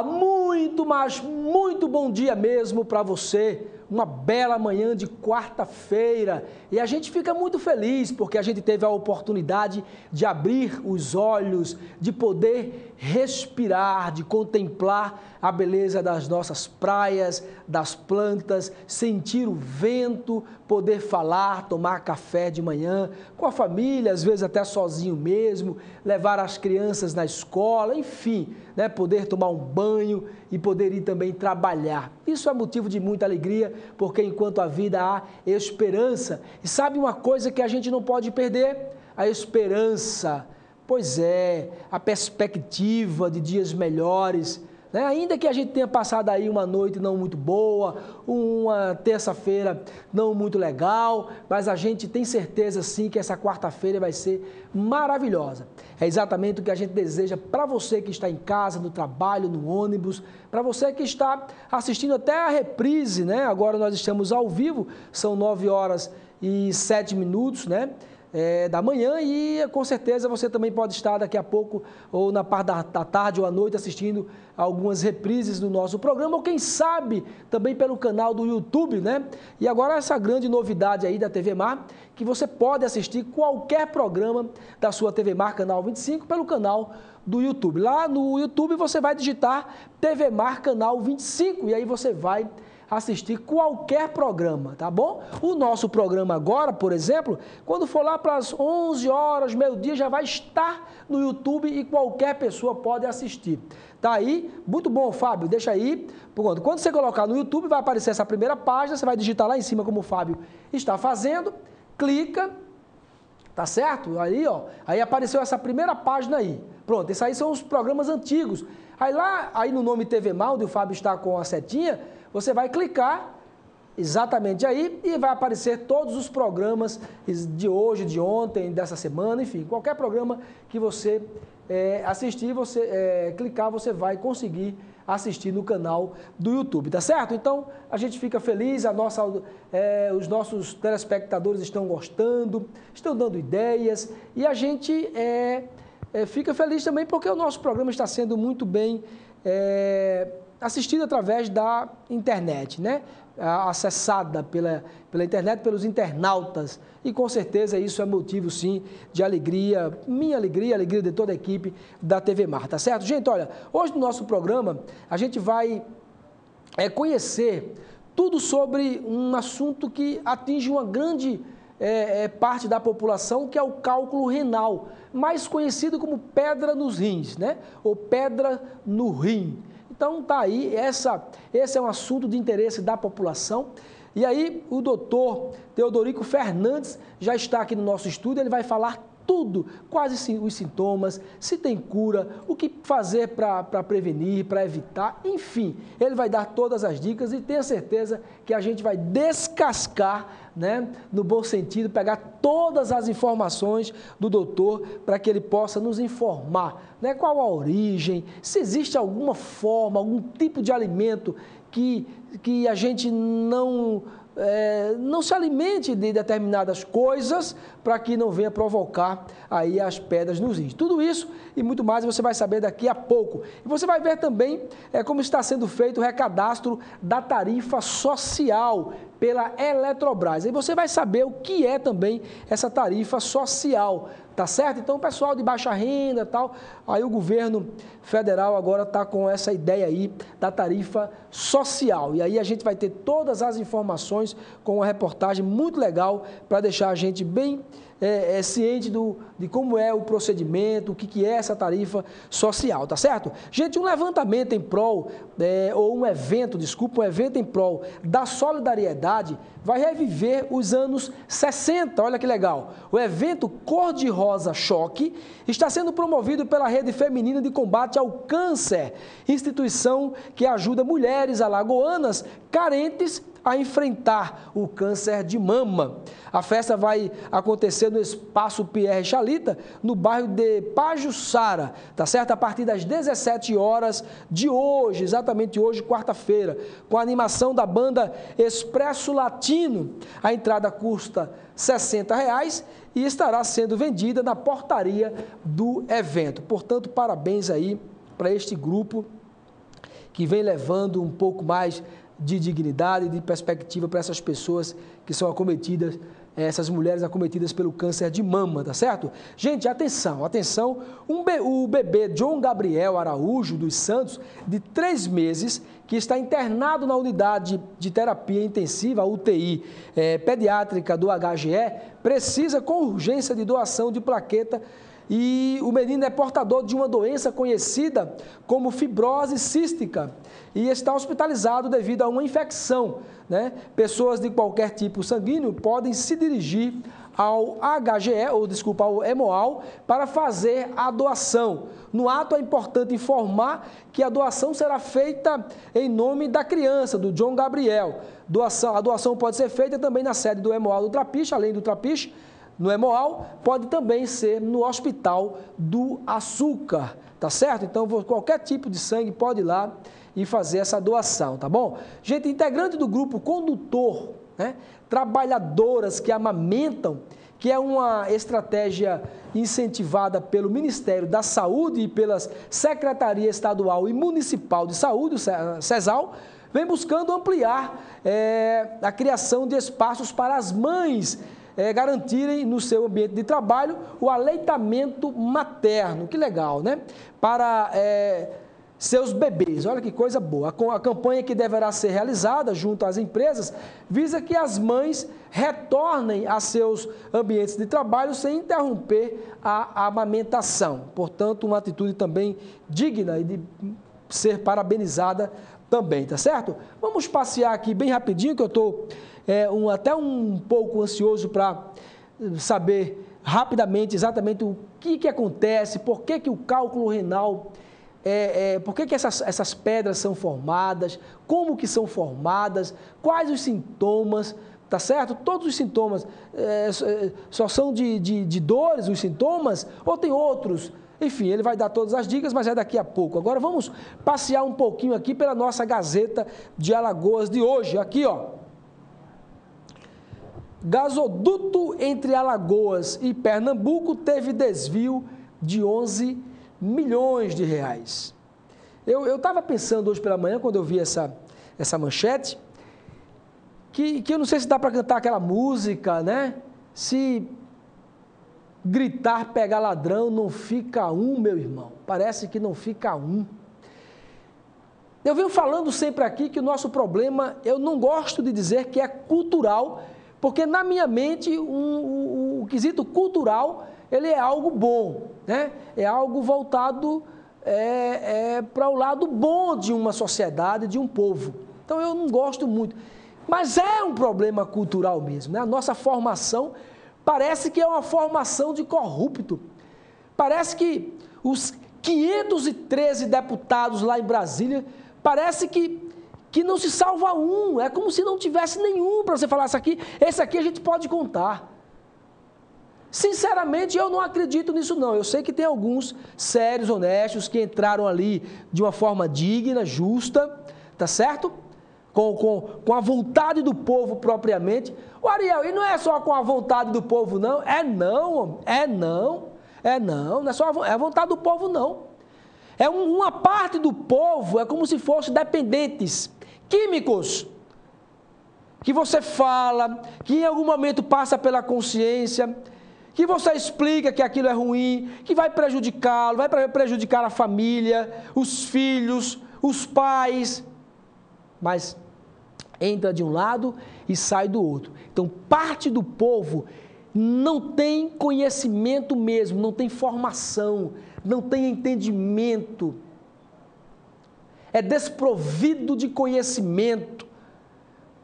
Olá, muito, mas muito bom dia mesmo para você. Uma bela manhã de quarta-feira e a gente fica muito feliz porque a gente teve a oportunidade de abrir os olhos, de poder respirar, de contemplar a beleza das nossas praias, das plantas, sentir o vento, poder falar, tomar café de manhã com a família, às vezes até sozinho mesmo, levar as crianças na escola, enfim, né, poder tomar um banho e poder ir também trabalhar. Isso é motivo de muita alegria, porque enquanto a vida há esperança. E sabe uma coisa que a gente não pode perder? A esperança. Pois é, a perspectiva de dias melhores. Né? Ainda que a gente tenha passado aí uma noite não muito boa, uma terça-feira não muito legal, mas a gente tem certeza sim que essa quarta-feira vai ser maravilhosa. É exatamente o que a gente deseja para você que está em casa, no trabalho, no ônibus, para você que está assistindo até a reprise, né? Agora nós estamos ao vivo, são 9h07, né? Da manhã e com certeza você também pode estar daqui a pouco ou na parte da tarde ou à noite assistindo algumas reprises do nosso programa ou quem sabe também pelo canal do YouTube, né? E agora essa grande novidade aí da TV Mar, que você pode assistir qualquer programa da sua TV Mar, canal 25, pelo canal do YouTube. Lá no YouTube você vai digitar TV Mar, canal 25 e aí você vai assistir qualquer programa, tá bom? O nosso programa agora, por exemplo, quando for lá para as 11 horas, meio-dia, já vai estar no YouTube e qualquer pessoa pode assistir. Tá aí? Muito bom, Fábio, deixa aí. Quando você colocar no YouTube, vai aparecer essa primeira página, você vai digitar lá em cima como o Fábio está fazendo, clica, tá certo? Aí, ó, aí apareceu essa primeira página aí. Pronto, esses aí são os programas antigos. Aí no nome TV Mar, onde o Fábio está com a setinha, você vai clicar exatamente aí e vai aparecer todos os programas de hoje, de ontem, dessa semana, enfim, qualquer programa que você assistir, você clicar, você vai conseguir assistir no canal do YouTube, tá certo? Então, a gente fica feliz, os nossos telespectadores estão gostando, estão dando ideias e a gente fica feliz também porque o nosso programa está sendo muito bem assistido através da internet, né? Acessada pela internet, pelos internautas. E com certeza isso é motivo, sim, de alegria, minha alegria, a alegria de toda a equipe da TV Mar, tá certo? Gente, olha, hoje no nosso programa a gente vai conhecer tudo sobre um assunto que atinge uma grande parte da população, que é o cálculo renal, mais conhecido como pedra nos rins, né? Ou pedra no rim. Então, tá aí, esse é um assunto de interesse da população. E aí, o doutor Teodorico Fernandes já está aqui no nosso estúdio, ele vai falar tudo, quais os sintomas, se tem cura, o que fazer para prevenir, para evitar, enfim, ele vai dar todas as dicas e tenha certeza que a gente vai descascar, né, no bom sentido, pegar todas as informações do doutor para que ele possa nos informar, né, qual a origem, se existe alguma forma, algum tipo de alimento que a gente não se alimente de determinadas coisas para que não venha provocar aí as pedras nos rins. Tudo isso e muito mais você vai saber daqui a pouco. E você vai ver também como está sendo feito o recadastro da tarifa social pela Eletrobras. Aí você vai saber o que é também essa tarifa social, tá certo? Então, o pessoal de baixa renda e tal, aí o governo federal agora está com essa ideia aí da tarifa social. E aí a gente vai ter todas as informações com uma reportagem muito legal para deixar a gente bem ciente de como é o procedimento, o que é essa tarifa social, tá certo? Gente, um levantamento em prol, ou um evento em prol da solidariedade vai reviver os anos 60, olha que legal. O evento Cor-de-Rosa Choque está sendo promovido pela Rede Feminina de Combate ao Câncer, instituição que ajuda mulheres alagoanas carentes a enfrentar o câncer de mama. A festa vai acontecer no Espaço Pierre Chalita, no bairro de Pajuçara, tá certo? A partir das 17 horas de hoje, exatamente hoje, quarta-feira, com a animação da banda Expresso Latino. A entrada custa R$ 60 e estará sendo vendida na portaria do evento. Portanto, parabéns aí para este grupo que vem levando um pouco mais de dignidade e de perspectiva para essas pessoas que são acometidas, essas mulheres acometidas pelo câncer de mama, tá certo? Gente, atenção, atenção, o bebê John Gabriel Araújo dos Santos, de 3 meses, que está internado na unidade de terapia intensiva, UTI pediátrica do HGE, precisa com urgência de doação de plaqueta. E o menino é portador de uma doença conhecida como fibrose cística e está hospitalizado devido a uma infecção, né? Pessoas de qualquer tipo sanguíneo podem se dirigir ao ao Hemoal, para fazer a doação. No ato é importante informar que a doação será feita em nome da criança, do John Gabriel. A doação pode ser feita também na sede do Hemoal do Trapiche, além do Trapiche, no Hemoal, pode também ser no Hospital do Açúcar, tá certo? Então, qualquer tipo de sangue pode ir lá e fazer essa doação, tá bom? Gente, integrante do grupo condutor, né? Trabalhadoras que amamentam, que é uma estratégia incentivada pelo Ministério da Saúde e pelas Secretaria Estadual e Municipal de Saúde, o CESAL, vem buscando ampliar a criação de espaços para as mães garantirem no seu ambiente de trabalho o aleitamento materno. Que legal, né? Para seus bebês. Olha que coisa boa. A campanha que deverá ser realizada junto às empresas visa que as mães retornem a seus ambientes de trabalho sem interromper a amamentação. Portanto, uma atitude também digna e de ser parabenizada também, tá certo? Vamos passear aqui bem rapidinho, que eu estou até um pouco ansioso para saber rapidamente exatamente o que acontece, por que o cálculo renal, por que essas pedras são formadas, como que são formadas, quais os sintomas, tá certo? Todos os sintomas só são de dores os sintomas ou tem outros? Enfim, ele vai dar todas as dicas, mas é daqui a pouco. Agora vamos passear um pouquinho aqui pela nossa Gazeta de Alagoas de hoje. Aqui, ó. Gasoduto entre Alagoas e Pernambuco teve desvio de 11 milhões de reais. Eu estava pensando hoje pela manhã, quando eu vi essa manchete, que eu não sei se dá para cantar aquela música, né? Se gritar, pegar ladrão, não fica um, meu irmão. Parece que não fica um. Eu venho falando sempre aqui que o nosso problema, eu não gosto de dizer que é cultural, porque na minha mente o quesito cultural, ele é algo bom, né? É algo voltado para o lado bom de uma sociedade, de um povo. Então eu não gosto muito. Mas é um problema cultural mesmo, né? A nossa formação parece que é uma formação de corrupto. Parece que os 513 deputados lá em Brasília, parece que não se salva um. É como se não tivesse nenhum para você falar, esse aqui a gente pode contar. Sinceramente, eu não acredito nisso não. Eu sei que tem alguns sérios, honestos, que entraram ali de uma forma digna, justa, tá certo? Com a vontade do povo propriamente. O Ariel, e não é só com a vontade do povo, não? Não é só a vontade do povo, não. Uma parte do povo é como se fossem dependentes químicos, que você fala, que em algum momento passa pela consciência, que você explica que aquilo é ruim, que vai prejudicá-lo, vai prejudicar a família, os filhos, os pais, mas entra de um lado e sai do outro. Então, parte do povo não tem conhecimento mesmo, não tem formação, não tem entendimento, é desprovido de conhecimento,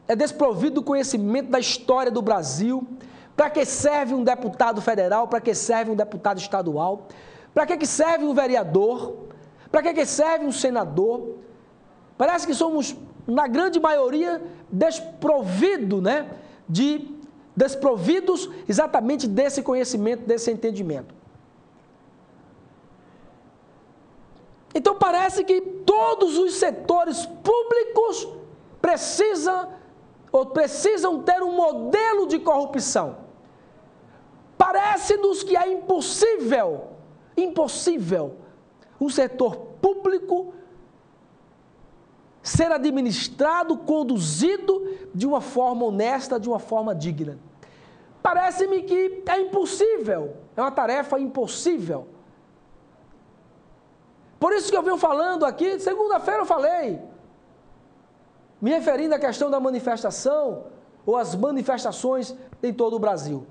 é desprovido do conhecimento da história do Brasil. Para que serve um deputado federal? Para que serve um deputado estadual? Para que serve um vereador? Para que serve um senador? Parece que somos, na grande maioria, desprovidos, né? Desprovidos exatamente desse conhecimento, desse entendimento. Então parece que todos os setores públicos precisam ter um modelo de corrupção. Parece-nos que é impossível um setor público ser administrado, conduzido de uma forma honesta, de uma forma digna. Parece-me que é impossível, é uma tarefa impossível. Por isso que eu venho falando aqui, segunda-feira eu falei, me referindo à questão da manifestação, ou as manifestações em todo o Brasil.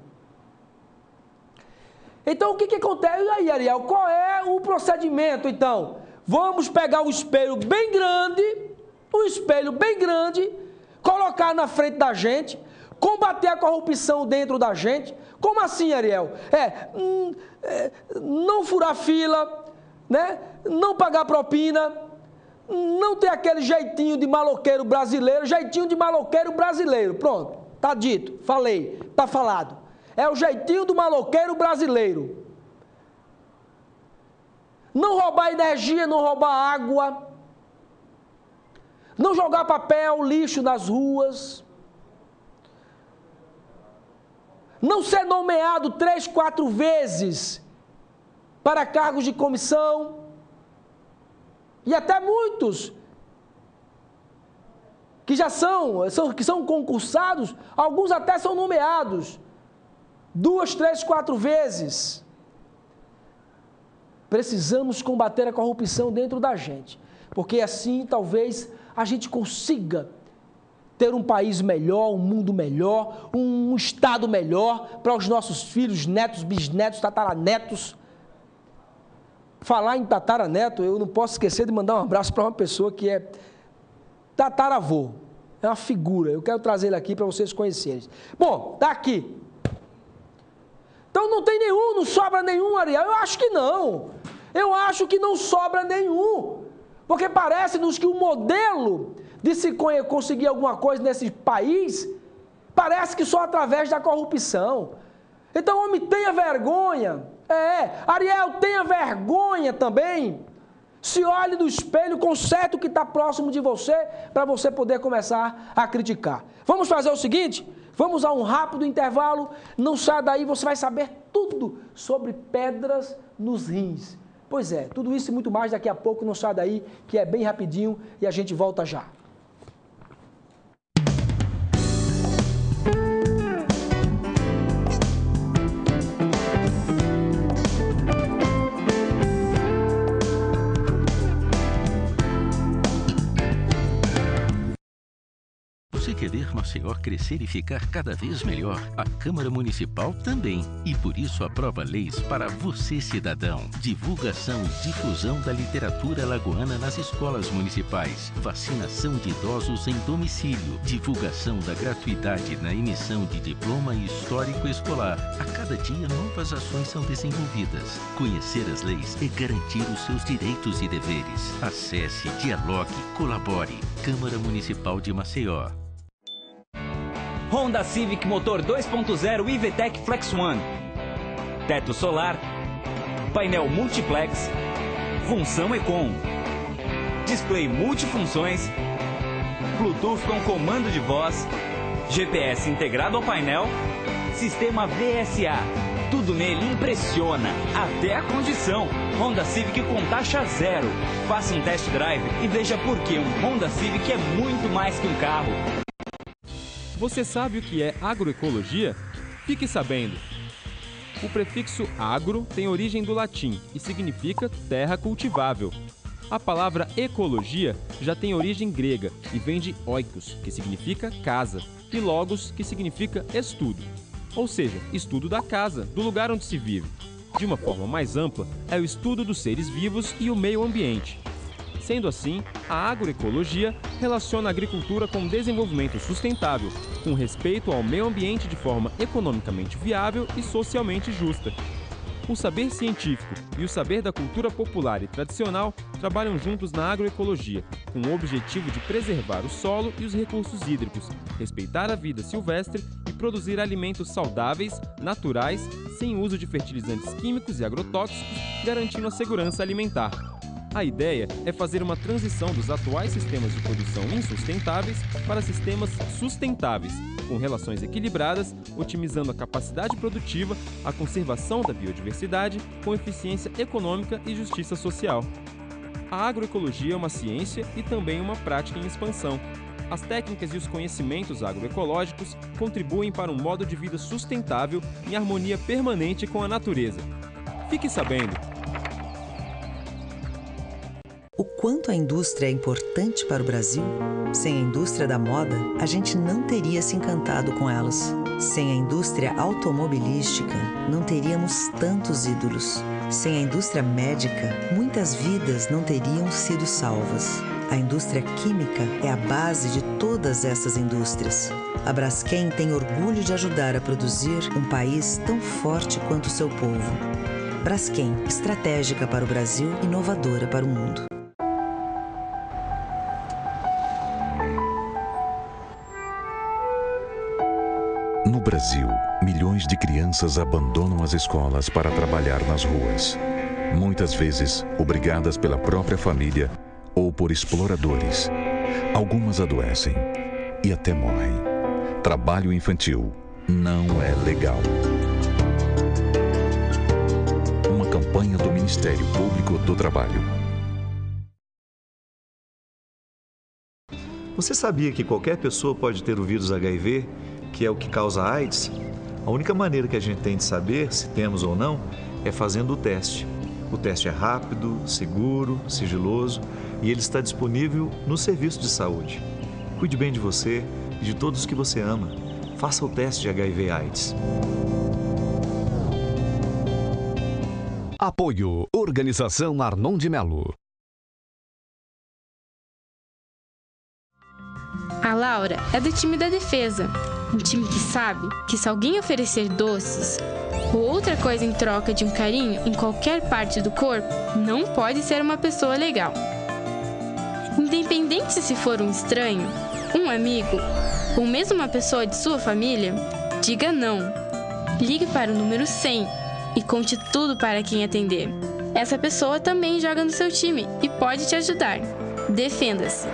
Então, o que acontece? E aí, Ariel, qual é o procedimento, então? Vamos pegar um espelho bem grande, colocar na frente da gente, combater a corrupção dentro da gente. Como assim, Ariel? Não furar fila, né? Não pagar propina, não ter aquele jeitinho de maloqueiro brasileiro, pronto, tá dito, falei, tá falado. É o jeitinho do maloqueiro brasileiro. Não roubar energia, não roubar água, não jogar papel, lixo nas ruas, não ser nomeado 3, 4 vezes para cargos de comissão, e até muitos que já são concursados, alguns até são nomeados 2, 3, 4 vezes. Precisamos combater a corrupção dentro da gente, porque assim talvez a gente consiga ter um país melhor, um mundo melhor, um estado melhor para os nossos filhos, netos, bisnetos, tataranetos. Falar em tataraneto, eu não posso esquecer de mandar um abraço para uma pessoa que é tataravô, é uma figura, eu quero trazer ele aqui para vocês conhecerem. Bom, está aqui. Então não tem nenhum, não sobra nenhum, Ariel. Eu acho que não. Eu acho que não sobra nenhum. Porque parece-nos que o modelo de se conseguir alguma coisa nesse país, parece que só através da corrupção. Então, homem, tenha vergonha. Ariel, tenha vergonha também. Se olhe no espelho, conserte o que está próximo de você, para você poder começar a criticar. Vamos fazer o seguinte? Vamos a um rápido intervalo. Não saia daí, você vai saber tudo sobre pedras nos rins. Pois é, tudo isso e muito mais daqui a pouco. Não saia daí, que é bem rapidinho e a gente volta já. Você quer ver Maceió crescer e ficar cada vez melhor? A Câmara Municipal também. E por isso aprova leis para você, cidadão. Divulgação e difusão da literatura alagoana nas escolas municipais. Vacinação de idosos em domicílio. Divulgação da gratuidade na emissão de diploma histórico escolar. A cada dia, novas ações são desenvolvidas. Conhecer as leis é garantir os seus direitos e deveres. Acesse, dialogue, colabore. Câmara Municipal de Maceió. Honda Civic motor 2.0 e VTEC Flex One. Teto solar. Painel multiplex. Função Econ. Display multifunções. Bluetooth com comando de voz. GPS integrado ao painel. Sistema VSA. Tudo nele impressiona, até a condição. Honda Civic com taxa zero. Faça um test drive e veja por que um Honda Civic é muito mais que um carro. Você sabe o que é agroecologia? Fique sabendo! O prefixo agro tem origem do latim e significa terra cultivável. A palavra ecologia já tem origem grega e vem de oikos, que significa casa, e logos, que significa estudo. Ou seja, estudo da casa, do lugar onde se vive. De uma forma mais ampla, é o estudo dos seres vivos e o meio ambiente. Sendo assim, a agroecologia relaciona a agricultura com desenvolvimento sustentável, com respeito ao meio ambiente de forma economicamente viável e socialmente justa. O saber científico e o saber da cultura popular e tradicional trabalham juntos na agroecologia, com o objetivo de preservar o solo e os recursos hídricos, respeitar a vida silvestre e produzir alimentos saudáveis, naturais, sem uso de fertilizantes químicos e agrotóxicos, garantindo a segurança alimentar. A ideia é fazer uma transição dos atuais sistemas de produção insustentáveis para sistemas sustentáveis, com relações equilibradas, otimizando a capacidade produtiva, a conservação da biodiversidade, com eficiência econômica e justiça social. A agroecologia é uma ciência e também uma prática em expansão. As técnicas e os conhecimentos agroecológicos contribuem para um modo de vida sustentável em harmonia permanente com a natureza. Fique sabendo! O quanto a indústria é importante para o Brasil? Sem a indústria da moda, a gente não teria se encantado com elas. Sem a indústria automobilística, não teríamos tantos ídolos. Sem a indústria médica, muitas vidas não teriam sido salvas. A indústria química é a base de todas essas indústrias. A Braskem tem orgulho de ajudar a produzir um país tão forte quanto o seu povo. Braskem, estratégica para o Brasil, inovadora para o mundo. No Brasil, milhões de crianças abandonam as escolas para trabalhar nas ruas. Muitas vezes, obrigadas pela própria família ou por exploradores. Algumas adoecem e até morrem. Trabalho infantil não é legal. Uma campanha do Ministério Público do Trabalho. Você sabia que qualquer pessoa pode ter o vírus HIV, que é o que causa AIDS? A única maneira que a gente tem de saber se temos ou não é fazendo o teste. O teste é rápido, seguro, sigiloso e ele está disponível no serviço de saúde. Cuide bem de você e de todos que você ama. Faça o teste de HIV/AIDS. Apoio Organização Arnon de Melo. A Laura é do time da defesa. Um time que sabe que se alguém oferecer doces ou outra coisa em troca de um carinho em qualquer parte do corpo, não pode ser uma pessoa legal. Independente se for um estranho, um amigo ou mesmo uma pessoa de sua família, diga não. Ligue para o número 100 e conte tudo para quem atender. Essa pessoa também joga no seu time e pode te ajudar. Defenda-se.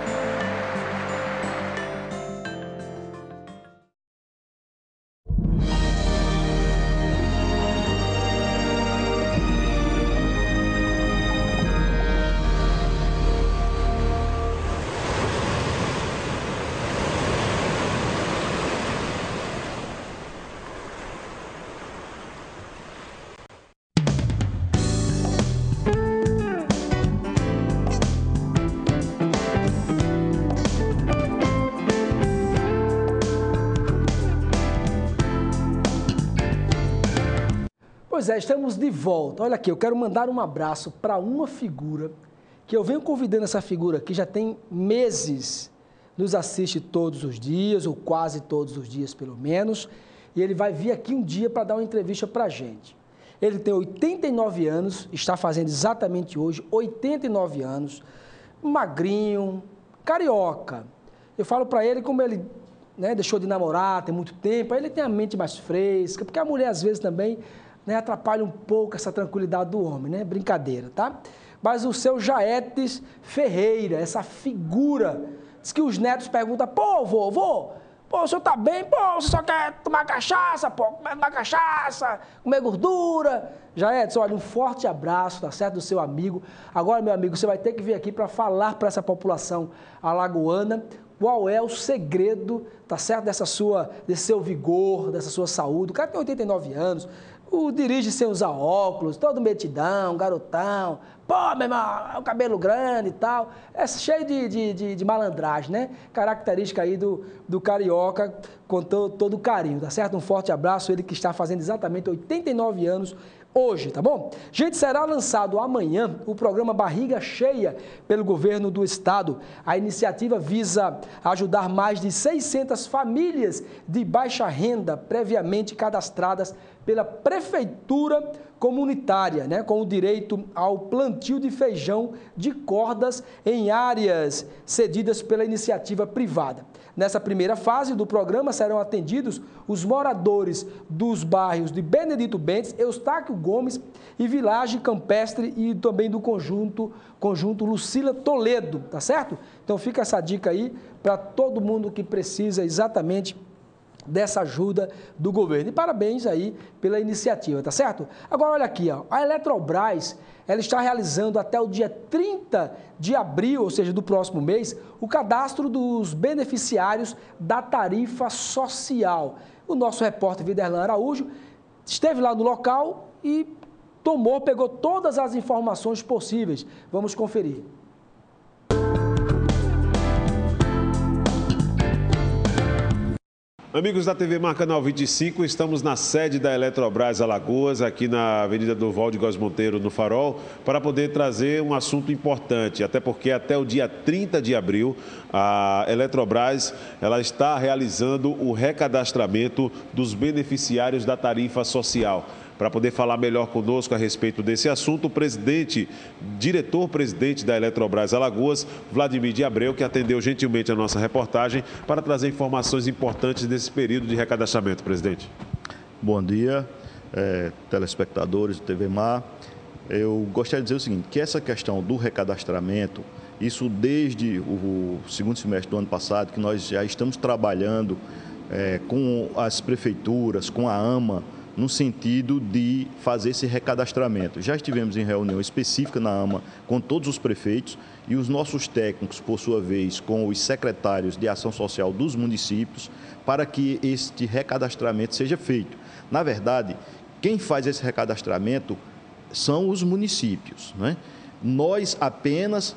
Pois é, estamos de volta. Olha aqui, eu quero mandar um abraço para uma figura que eu venho convidando essa figura aqui, já tem meses, nos assiste todos os dias, ou quase todos os dias pelo menos, e ele vai vir aqui um dia para dar uma entrevista para a gente. Ele tem 89 anos, está fazendo exatamente hoje 89 anos, magrinho, carioca. Eu falo para ele como ele deixou de namorar, tem muito tempo, aí ele tem a mente mais fresca, porque a mulher às vezes também atrapalha um pouco essa tranquilidade do homem, brincadeira, tá? Mas o seu Jaetes Ferreira, essa figura, diz que os netos perguntam, pô, vovô, o senhor tá bem? Pô, você só quer tomar cachaça, tomar cachaça, comer gordura. Jaetes, olha, um forte abraço, tá certo, do seu amigo. Agora, meu amigo, você vai ter que vir aqui para falar para essa população alagoana qual é o segredo, tá certo, desse seu vigor, dessa sua saúde. O cara tem 89 anos, dirige sem usar óculos, todo metidão, garotão, pô, meu irmão, o cabelo grande e tal, é cheio de malandragem, Característica aí do carioca, com todo o carinho, tá certo? Um forte abraço, ele que está fazendo exatamente 89 anos hoje, tá bom? Gente, será lançado amanhã o programa Barriga Cheia pelo governo do estado. A iniciativa visa ajudar mais de 600 famílias de baixa renda previamente cadastradas pela prefeitura comunitária, com o direito ao plantio de feijão de cordas em áreas cedidas pela iniciativa privada. Nessa primeira fase do programa serão atendidos os moradores dos bairros de Benedito Bentes, Eustáquio Gomes e Vilagem Campestre e também do conjunto Lucila Toledo, tá certo? Então fica essa dica aí para todo mundo que precisa exatamente dessa ajuda do governo. E parabéns aí pela iniciativa, tá certo? Agora olha aqui, ó, a Eletrobras, ela está realizando até o dia 30 de abril, ou seja, do próximo mês, o cadastro dos beneficiários da tarifa social. O nosso repórter Viderlan Araújo esteve lá no local e pegou todas as informações possíveis. Vamos conferir. Amigos da TV Mar Canal 25, estamos na sede da Eletrobras Alagoas, aqui na Avenida Durval de Góes Monteiro, no Farol, para poder trazer um assunto importante, até porque até o dia 30 de abril, a Eletrobras ela está realizando o recadastramento dos beneficiários da tarifa social. Para poder falar melhor conosco a respeito desse assunto, o diretor-presidente da Eletrobras Alagoas, Vladimir de Abreu, que atendeu gentilmente a nossa reportagem para trazer informações importantes desse período de recadastramento, presidente. Bom dia, telespectadores do TV Mar. Eu gostaria de dizer o seguinte, que essa questão do recadastramento, isso desde o segundo semestre do ano passado, que nós já estamos trabalhando com as prefeituras, com a AMA, no sentido de fazer esse recadastramento. Já estivemos em reunião específica na AMA com todos os prefeitos e os nossos técnicos, por sua vez, com os secretários de ação social dos municípios, para que este recadastramento seja feito. Na verdade, quem faz esse recadastramento são os municípios, né? Nós apenas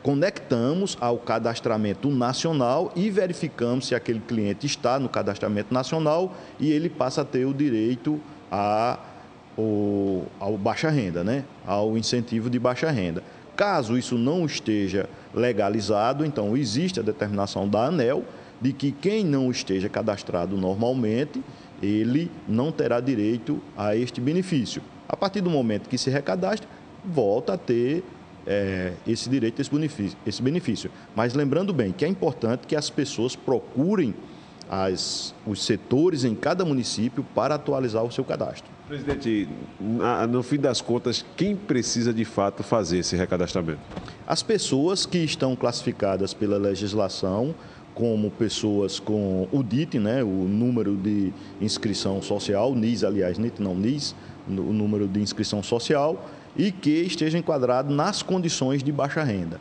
conectamos ao cadastramento nacional e verificamos se aquele cliente está no cadastramento nacional e ele passa a ter o direito ao baixa renda, né? Ao incentivo de baixa renda. Caso isso não esteja legalizado, então existe a determinação da ANEEL de que quem não esteja cadastrado normalmente, ele não terá direito a este benefício. A partir do momento que se recadastra, volta a ter esse direito, esse benefício. Mas lembrando bem que é importante que as pessoas procurem os setores em cada município para atualizar o seu cadastro. Presidente, no fim das contas, quem precisa de fato fazer esse recadastramento? As pessoas que estão classificadas pela legislação como pessoas com o DIT, né, o número de inscrição social, NIS, aliás, NIT não, NIS, o número de inscrição social, e que esteja enquadrado nas condições de baixa renda.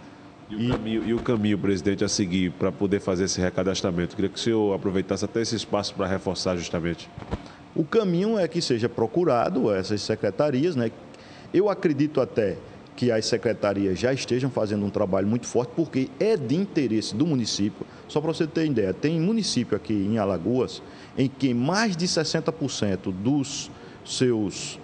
E o caminho, presidente, a seguir para poder fazer esse recadastramento? Queria que o senhor aproveitasse até esse espaço para reforçar justamente. O caminho é que seja procurado essas secretarias, né? Eu acredito até que as secretarias já estejam fazendo um trabalho muito forte, porque é de interesse do município. Só para você ter ideia, tem município aqui em Alagoas em que mais de 60% dos seus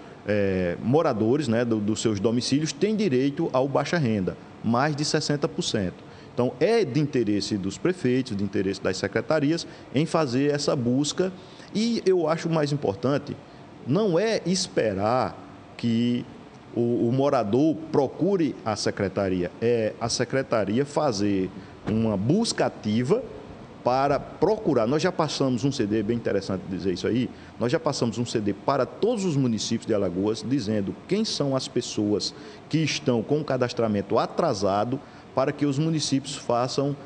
moradores, né, dos seus domicílios, têm direito ao baixa renda, mais de 60%. Então, é de interesse dos prefeitos, de interesse das secretarias, em fazer essa busca. E eu acho mais importante, não é esperar que o morador procure a secretaria, é a secretaria fazer uma busca ativa para procurar. Nós já passamos um CD, bem interessante dizer isso aí, nós já passamos um CD para todos os municípios de Alagoas, dizendo quem são as pessoas que estão com o cadastramento atrasado, para que os municípios façam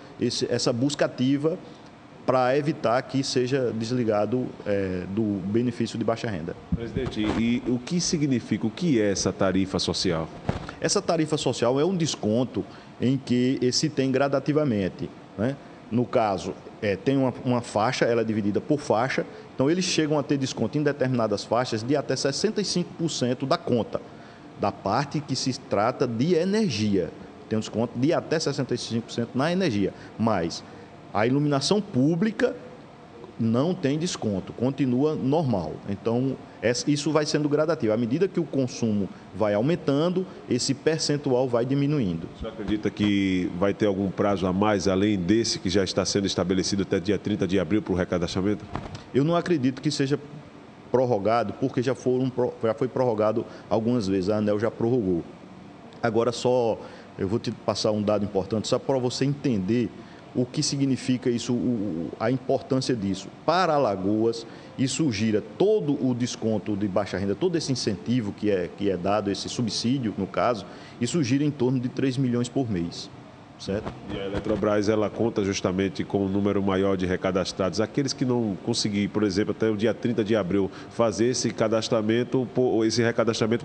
essa busca ativa para evitar que seja desligado do benefício de baixa renda. Presidente, e o que significa, o que é essa tarifa social? Essa tarifa social é um desconto em que se tem gradativamente, né? No caso, tem uma faixa, ela é dividida por faixa, então eles chegam a ter desconto em determinadas faixas de até 65% da conta, da parte que se trata de energia. Tem um desconto de até 65% na energia, mas a iluminação pública não tem desconto, continua normal. Então, isso vai sendo gradativo. À medida que o consumo vai aumentando, esse percentual vai diminuindo. Você acredita que vai ter algum prazo a mais, além desse que já está sendo estabelecido até dia 30 de abril para o recadastramento? Eu não acredito que seja prorrogado, porque já foi prorrogado algumas vezes, a ANEEL já prorrogou. Agora eu vou te passar um dado importante, só para você entender o que significa isso, a importância disso. Para Alagoas, isso gira todo o desconto de baixa renda, todo esse incentivo que é dado, esse subsídio, no caso, isso gira em torno de 3 milhões por mês. certo? E a Eletrobras, ela conta justamente com um número maior de recadastrados. Aqueles que não conseguir, por exemplo, até o dia 30 de abril, fazer esse recadastramento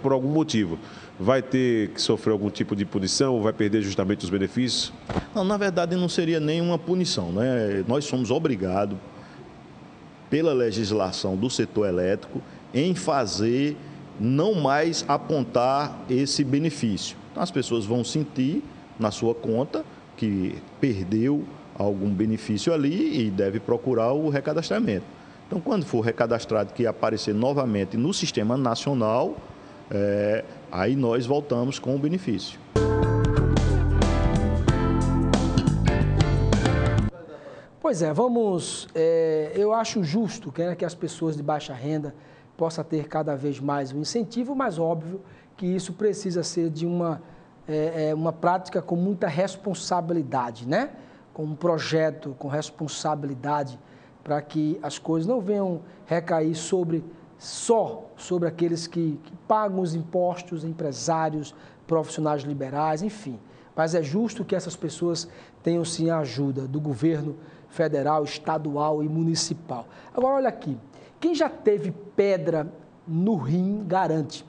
por algum motivo, vai ter que sofrer algum tipo de punição ou vai perder justamente os benefícios? Não, na verdade não seria nenhuma punição, né? Nós somos obrigados, pela legislação do setor elétrico, em fazer, não mais apontar esse benefício. Então, as pessoas vão sentir na sua conta que perdeu algum benefício ali e deve procurar o recadastramento. Então, quando for recadastrado que aparecer novamente no Sistema Nacional, aí nós voltamos com o benefício. Pois é, eu acho justo que as pessoas de baixa renda possam ter cada vez mais um incentivo, mas óbvio que isso precisa ser de uma prática com muita responsabilidade, né? Com um projeto com responsabilidade, para que as coisas não venham recair só sobre aqueles que pagam os impostos, empresários, profissionais liberais, enfim. Mas é justo que essas pessoas tenham sim a ajuda do governo federal, estadual e municipal. Agora, olha aqui, quem já teve pedra no rim garante.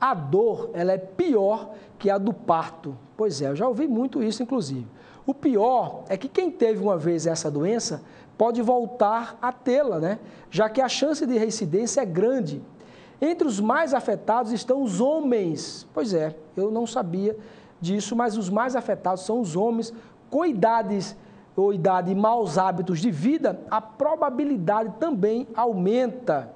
A dor, ela é pior que a do parto. Pois é, eu já ouvi muito isso, inclusive. O pior é que quem teve uma vez essa doença pode voltar a tê-la, né? Já que a chance de reincidência é grande. Entre os mais afetados estão os homens. Pois é, eu não sabia disso, mas os mais afetados são os homens com idade e maus hábitos de vida, a probabilidade também aumenta.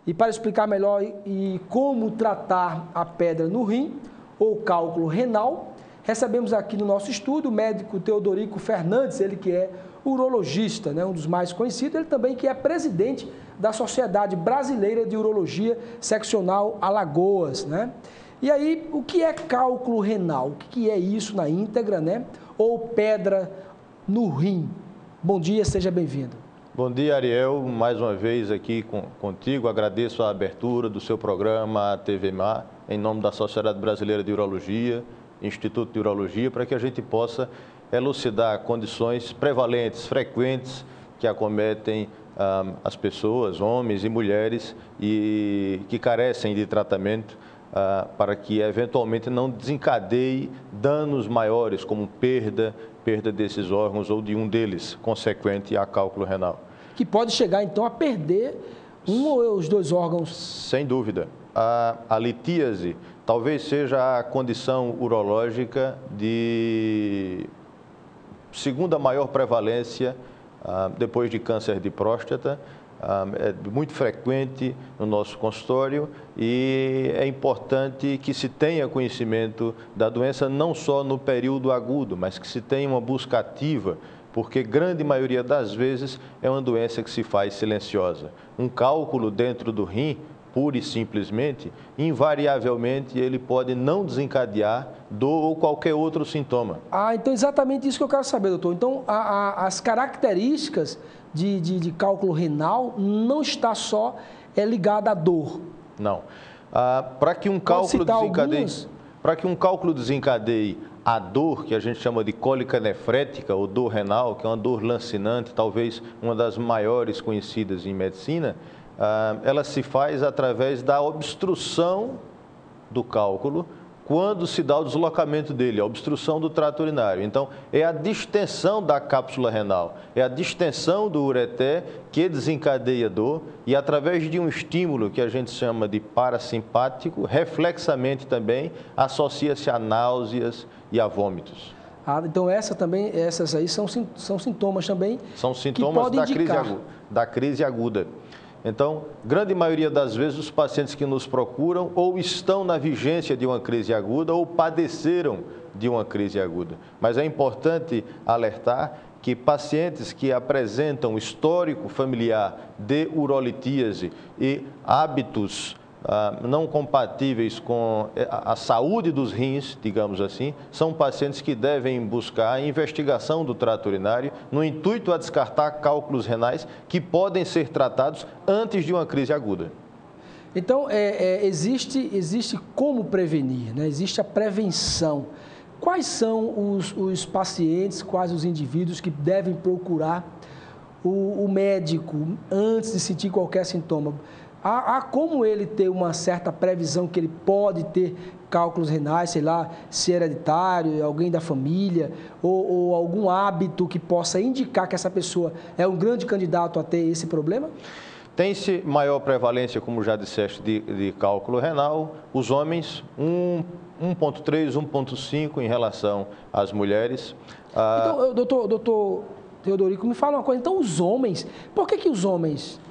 E para explicar melhor e como tratar a pedra no rim ou cálculo renal, recebemos aqui no nosso estúdio o médico Teodorico Fernandes, ele que é urologista, né, um dos mais conhecidos, ele também que é presidente da Sociedade Brasileira de Urologia Seccional Alagoas, né? E aí, o que é cálculo renal? O que é isso na íntegra, né? Ou pedra no rim? Bom dia, seja bem-vindo. Bom dia, Ariel. Mais uma vez aqui contigo. Agradeço a abertura do seu programa, a TV Mar, em nome da Sociedade Brasileira de Urologia, Instituto de Urologia, para que a gente possa elucidar condições prevalentes, frequentes, que acometem as pessoas, homens e mulheres, e que carecem de tratamento, para que eventualmente não desencadeie danos maiores, como perda desses órgãos ou de um deles, consequente a cálculo renal. Que pode chegar então a perder um ou os dois órgãos? Sem dúvida. A litíase talvez seja a condição urológica de segunda maior prevalência depois de câncer de próstata. É muito frequente no nosso consultório e é importante que se tenha conhecimento da doença não só no período agudo, mas que se tenha uma busca ativa, porque grande maioria das vezes é uma doença que se faz silenciosa. Um cálculo dentro do rim, pura e simplesmente, invariavelmente ele pode não desencadear dor ou qualquer outro sintoma. Então exatamente isso que eu quero saber, doutor. Então as características de cálculo renal não está só ligada à dor. Não. Para que um cálculo desencadeie a dor, que a gente chama de cólica nefrética ou dor renal, que é uma dor lancinante, talvez uma das maiores conhecidas em medicina, ela se faz através da obstrução do cálculo, quando se dá o deslocamento dele, a obstrução do trato urinário. Então, é a distensão da cápsula renal, é a distensão do ureter que desencadeia dor e através de um estímulo que a gente chama de parasimpático, reflexamente também, associa-se a náuseas e a vômitos. Então essas aí são sintomas também. São sintomas da crise aguda. Então, grande maioria das vezes os pacientes que nos procuram ou estão na vigência de uma crise aguda ou padeceram de uma crise aguda. Mas é importante alertar que pacientes que apresentam histórico familiar de urolitíase e hábitos não compatíveis com a saúde dos rins, digamos assim, são pacientes que devem buscar a investigação do trato urinário no intuito a descartar cálculos renais que podem ser tratados antes de uma crise aguda. Então, existe como prevenir, né? Existe a prevenção. quais são os pacientes, quais os indivíduos que devem procurar o médico antes de sentir qualquer sintoma? Há como ele ter uma certa previsão que ele pode ter cálculos renais, sei lá, se hereditário, alguém da família, ou algum hábito que possa indicar que essa pessoa é um grande candidato a ter esse problema? Tem-se maior prevalência, como já disseste, de cálculo renal. Os homens, 1,3, 1,5 em relação às mulheres. Então, doutor Teodorico, me fala uma coisa. Então, os homens, por que os homens...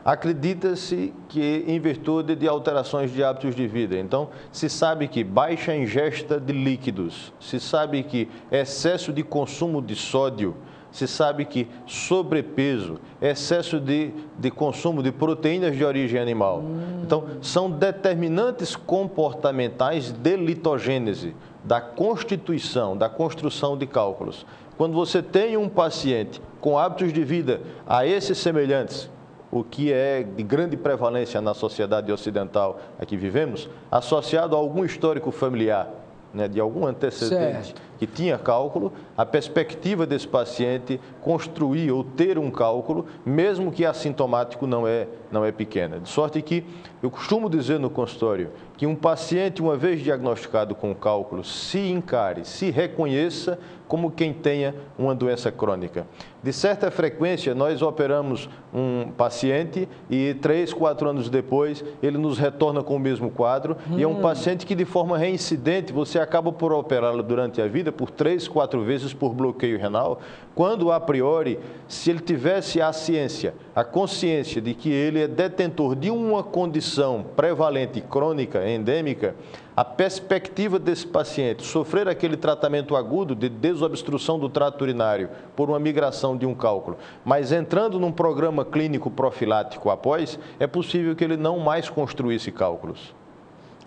Acredita-se que em virtude de alterações de hábitos de vida. Então, se sabe que baixa ingesta de líquidos, se sabe que excesso de consumo de sódio, se sabe que sobrepeso, excesso de consumo de proteínas de origem animal. Então, são determinantes comportamentais de litogênese, da constituição, da construção de cálculos. Quando você tem um paciente com hábitos de vida a esses semelhantes, o que é de grande prevalência na sociedade ocidental a que vivemos, associado a algum histórico familiar, né, de algum antecedente que tinha cálculo, a perspectiva desse paciente construir ou ter um cálculo, mesmo que assintomático, não é pequena. De sorte que eu costumo dizer no consultório que um paciente, uma vez diagnosticado com cálculo, se encare, se reconheça como quem tenha uma doença crônica. De certa frequência, nós operamos um paciente e 3, 4 anos depois, ele nos retorna com o mesmo quadro e é um paciente que, de forma reincidente, você acaba por operá-lo durante a vida por 3, 4 vezes por bloqueio renal, quando, a priori, se ele tivesse a ciência, a consciência de que ele é detentor de uma condição prevalente, crônica, endêmica, a perspectiva desse paciente sofrer aquele tratamento agudo de desobstrução do trato urinário por uma migração de um cálculo, mas entrando num programa clínico profilático após, é possível que ele não mais construísse cálculos.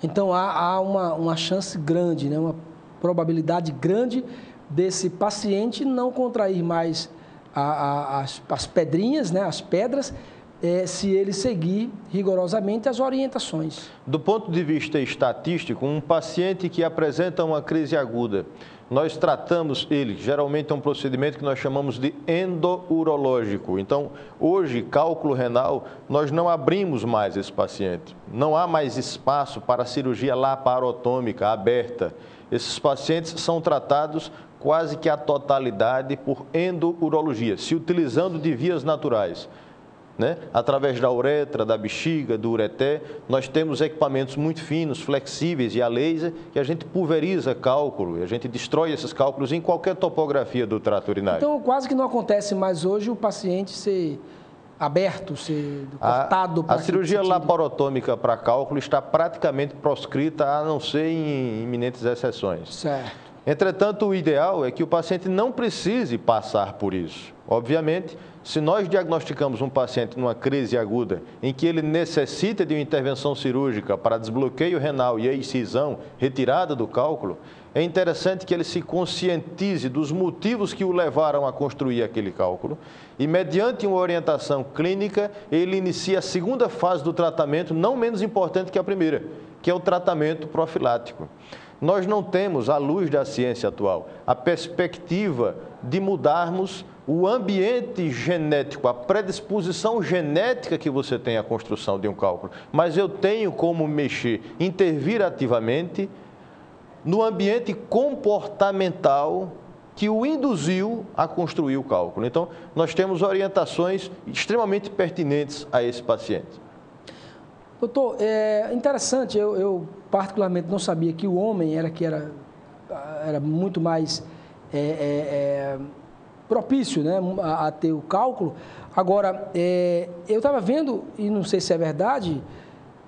Então, há uma chance grande, né? Uma probabilidade grande desse paciente não contrair mais as pedrinhas, né? As pedras, se ele seguir rigorosamente as orientações. Do ponto de vista estatístico, um paciente que apresenta uma crise aguda, nós tratamos ele, geralmente é um procedimento que nós chamamos de endourológico. Então, hoje, cálculo renal, nós não abrimos mais esse paciente. Não há mais espaço para cirurgia laparotômica aberta. Esses pacientes são tratados quase que a totalidade por endourologia, se utilizando de vias naturais. Né? Através da uretra, da bexiga, do ureté, nós temos equipamentos muito finos, flexíveis e a laser, que a gente pulveriza cálculo, e a gente destrói esses cálculos em qualquer topografia do trato urinário. Então, quase que não acontece mais hoje o paciente ser aberto, ser cortado. A cirurgia laparotômica para cálculo está praticamente proscrita, a não ser em iminentes exceções. Certo. Entretanto, o ideal é que o paciente não precise passar por isso. Obviamente, se nós diagnosticamos um paciente numa crise aguda, em que ele necessita de uma intervenção cirúrgica para desbloqueio renal e excisão, retirada do cálculo, é interessante que ele se conscientize dos motivos que o levaram a construir aquele cálculo e, mediante uma orientação clínica, ele inicia a segunda fase do tratamento, não menos importante que a primeira, que é o tratamento profilático. Nós não temos, à luz da ciência atual, a perspectiva de mudarmos o ambiente genético, a predisposição genética que você tem à construção de um cálculo. Mas eu tenho como mexer, intervir ativamente no ambiente comportamental que o induziu a construir o cálculo. Então, nós temos orientações extremamente pertinentes a esse paciente. Doutor, é interessante, eu particularmente não sabia que o homem era muito mais propício, né, a ter o cálculo. Agora, eu estava vendo, e não sei se é verdade,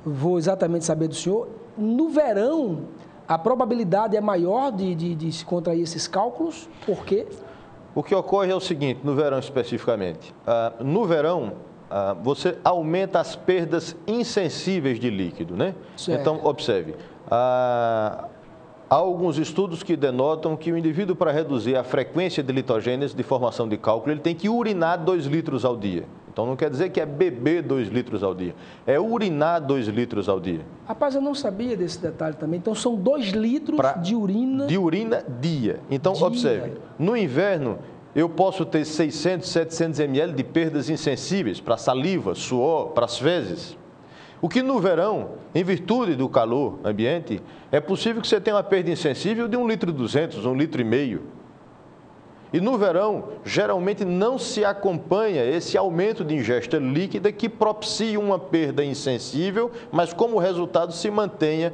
vou exatamente saber do senhor, no verão a probabilidade é maior de se contrair esses cálculos, por quê? O que ocorre é o seguinte, no verão especificamente, no verão, você aumenta as perdas insensíveis de líquido, né? Certo. Então, observe, há alguns estudos que denotam que o indivíduo, para reduzir a frequência de litogênese, de formação de cálculo, ele tem que urinar 2 litros ao dia. Então não quer dizer que é beber 2 litros ao dia, é urinar 2 litros ao dia. Rapaz, eu não sabia desse detalhe também. Então são 2 litros de urina... De urina dia. Então observe, no inverno eu posso ter 600, 700 ml de perdas insensíveis para saliva, suor, para as fezes. O que no verão, em virtude do calor ambiente, é possível que você tenha uma perda insensível de 1,2 litros, 1,5 litros. E no verão, geralmente não se acompanha esse aumento de ingesta líquida que propicia uma perda insensível, mas como resultado se mantenha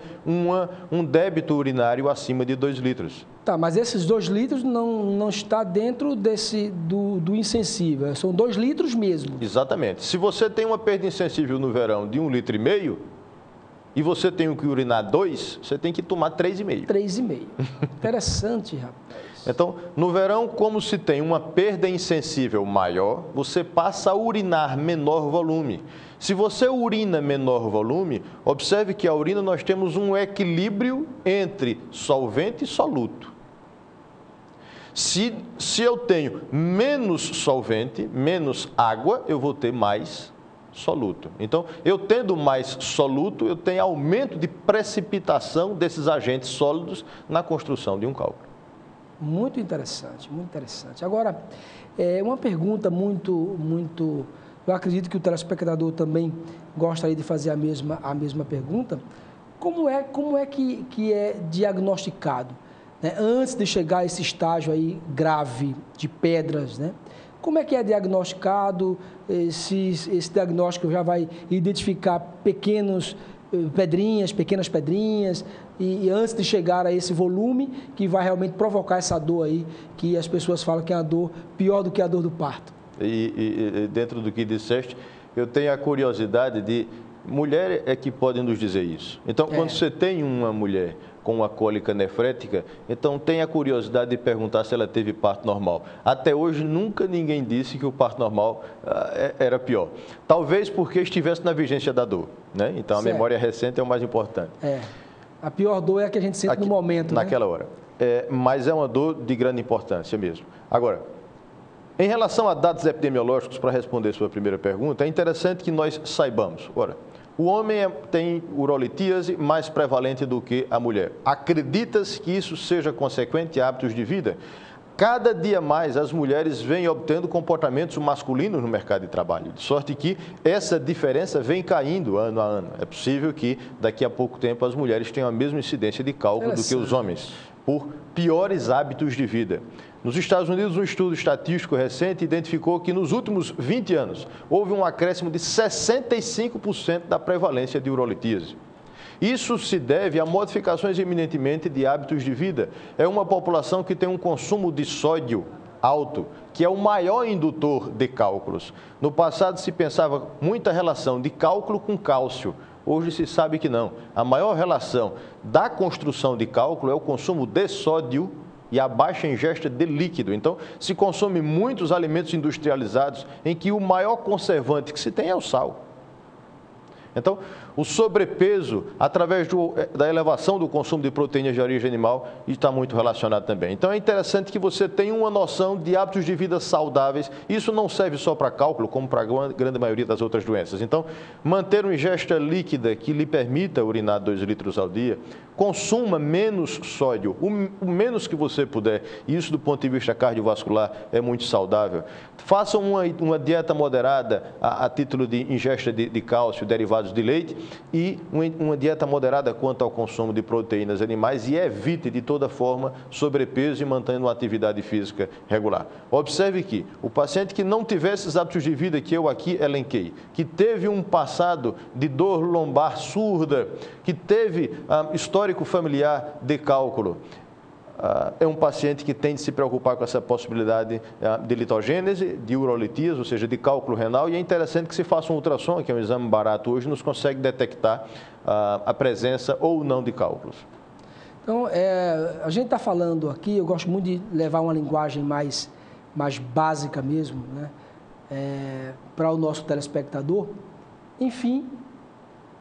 um débito urinário acima de 2 litros. Tá, mas esses 2 litros não está dentro do insensível, são 2 litros mesmo. Exatamente. Se você tem uma perda insensível no verão de 1,5 litros e você tem que urinar 2, você tem que tomar 3,5. 3,5. Interessante, rapaz. Então, no verão, como se tem uma perda insensível maior, você passa a urinar menor volume. Se você urina menor volume, observe que a urina nós temos um equilíbrio entre solvente e soluto. Se eu tenho menos solvente, menos água, eu vou ter mais soluto. Então, eu tendo mais soluto, eu tenho aumento de precipitação desses agentes sólidos na construção de um cálculo. Muito interessante, muito interessante. Agora, uma pergunta muito... Eu acredito que o telespectador também gostaria de fazer a mesma pergunta. Como é que é diagnosticado, né? Antes de chegar a esse estágio aí grave de pedras, né? Como é que é diagnosticado? Se esse diagnóstico já vai identificar pequenas pedrinhas, e antes de chegar a esse volume que vai realmente provocar essa dor aí, que as pessoas falam que é uma dor pior do que a dor do parto. E dentro do que disseste, eu tenho a curiosidade de... Mulher é que pode nos dizer isso. Então, quando você tem uma mulher com uma cólica nefrética, então tem a curiosidade de perguntar se ela teve parto normal. Até hoje, nunca ninguém disse que o parto normal era pior. Talvez porque estivesse na vigência da dor, né? Então, a memória recente é o mais importante. A pior dor é a que a gente sente no momento, naquela hora. Mas é uma dor de grande importância mesmo. Agora, em relação a dados epidemiológicos, para responder sua primeira pergunta, é interessante que nós saibamos. Ora, o homem tem urolitíase mais prevalente do que a mulher. Acredita-se que isso seja consequente a hábitos de vida? Cada dia mais as mulheres vêm obtendo comportamentos masculinos no mercado de trabalho, de sorte que essa diferença vem caindo ano a ano. É possível que daqui a pouco tempo as mulheres tenham a mesma incidência de cálculo do que os homens, por piores hábitos de vida. Nos Estados Unidos, um estudo estatístico recente identificou que nos últimos 20 anos houve um acréscimo de 65% da prevalência de urolitíase. Isso se deve a modificações eminentemente de hábitos de vida. É uma população que tem um consumo de sódio alto, que é o maior indutor de cálculos. No passado se pensava muita relação de cálculo com cálcio. Hoje se sabe que não. A maior relação da construção de cálculo é o consumo de sódio e a baixa ingesta de líquido. Então, se consome muitos alimentos industrializados em que o maior conservante que se tem é o sal. Então, o sobrepeso, através da elevação do consumo de proteínas de origem animal, está muito relacionado também. Então, é interessante que você tenha uma noção de hábitos de vida saudáveis. Isso não serve só para cálculo, como para a grande maioria das outras doenças. Então, manter uma ingesta líquida que lhe permita urinar 2 litros ao dia, consuma menos sódio, o menos que você puder. Isso, do ponto de vista cardiovascular, é muito saudável. Faça uma dieta moderada a título de ingesta de cálcio, derivados de leite, e uma dieta moderada quanto ao consumo de proteínas animais, e evite de toda forma sobrepeso e mantendo uma atividade física regular. Observe que o paciente que não tivesse esses hábitos de vida que eu aqui elenquei, que teve um passado de dor lombar surda, que teve histórico familiar de cálculo, é um paciente que tem de se preocupar com essa possibilidade de litogênese, de urolitíase, ou seja, de cálculo renal, e é interessante que se faça um ultrassom, que é um exame barato hoje, nos consegue detectar a presença ou não de cálculos. Então, a gente está falando aqui, eu gosto muito de levar uma linguagem mais básica mesmo, né, para o nosso telespectador. Enfim,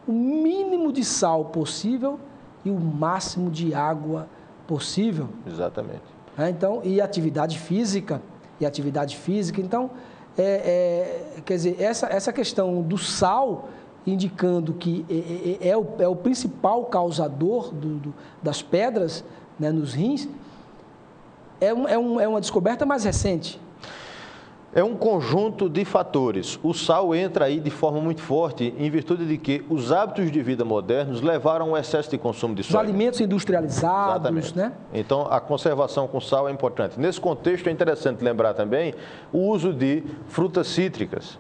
o mínimo de sal possível e o máximo de água possível. Exatamente. Então, e atividade física. Então, quer dizer, essa questão do sal, indicando que é o principal causador das pedras, né, nos rins, é uma descoberta mais recente. É um conjunto de fatores. O sal entra aí de forma muito forte em virtude de que os hábitos de vida modernos levaram ao excesso de consumo de sódio. Os alimentos industrializados, exatamente, né? Então, a conservação com sal é importante. Nesse contexto, é interessante lembrar também o uso de frutas cítricas.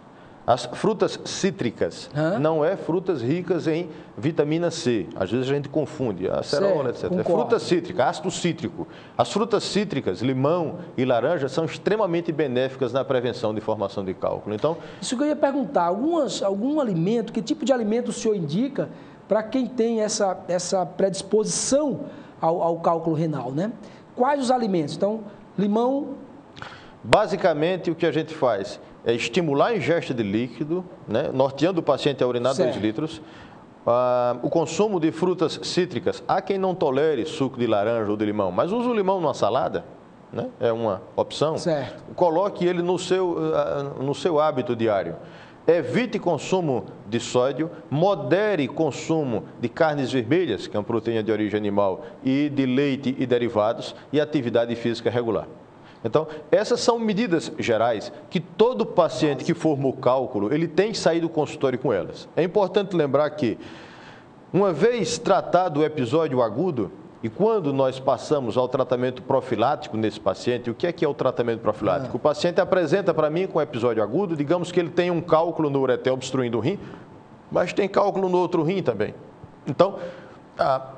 As frutas cítricas não é frutas ricas em vitamina C. Às vezes a gente confunde, acerola, etc. Concordo. É fruta cítrica, ácido cítrico. As frutas cítricas, limão e laranja, são extremamente benéficas na prevenção de formação de cálculo. Então, isso que eu ia perguntar, algum alimento, que tipo de alimento o senhor indica para quem tem essa predisposição ao cálculo renal, né? Quais os alimentos? Então, limão... Basicamente, o que a gente faz é estimular a ingesta de líquido, né, norteando o paciente a urinar 2 litros. O consumo de frutas cítricas. Há quem não tolere suco de laranja ou de limão, mas use o limão numa salada, né, é uma opção. Certo. Coloque ele no seu hábito diário. Evite consumo de sódio, modere consumo de carnes vermelhas, que é uma proteína de origem animal, e de leite e derivados, e atividade física regular. Então, essas são medidas gerais que todo paciente que formou cálculo, ele tem que sair do consultório com elas. É importante lembrar que, uma vez tratado o episódio agudo, e quando nós passamos ao tratamento profilático nesse paciente, o que é o tratamento profilático? O paciente apresenta para mim com episódio agudo, digamos que ele tem um cálculo no ureter obstruindo o rim, mas tem cálculo no outro rim também. Então,